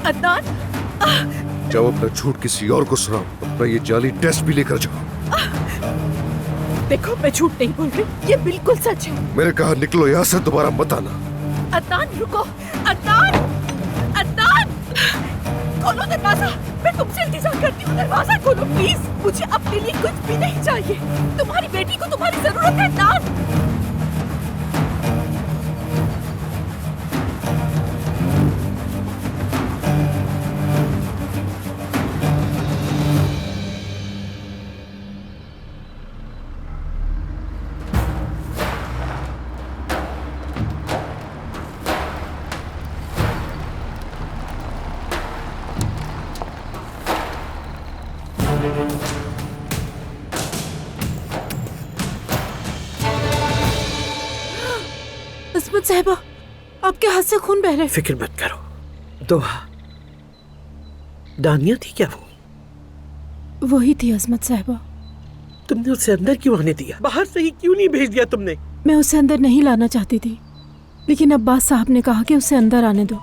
अदनान, जाओ अपना झूठ किसी और को सुनाओ, अपना ये जाली टेस्ट भी लेकर जाओ। देखो मैं झूठ नहीं बोल रही, ये बिल्कुल सच है। मेरे कहा निकलो यहाँ से, दोबारा मत आना। अदनान रुको, अदनान, अदनान, खोलो दरवाजा, मैं तुमसे इंतजार करती हूँ, दरवाजा खोलो प्लीज। मुझे अपने लिए कुछ भी नहीं चाहिए, तुम्हारी बेटी को तुम्हारी जरूरत है अदनान। अजमत साहिबा, आपके हाथ से खून बह रहा है। फिक्र मत करो, दोहा दानिया थी क्या? वो वही थी अजमत साहिबा। तुमने उसे अंदर क्यों आने दिया? बाहर से ही क्यों नहीं भेज दिया तुमने? मैं उसे अंदर नहीं लाना चाहती थी, लेकिन अब्बास साहब ने कहा कि उसे अंदर आने दो।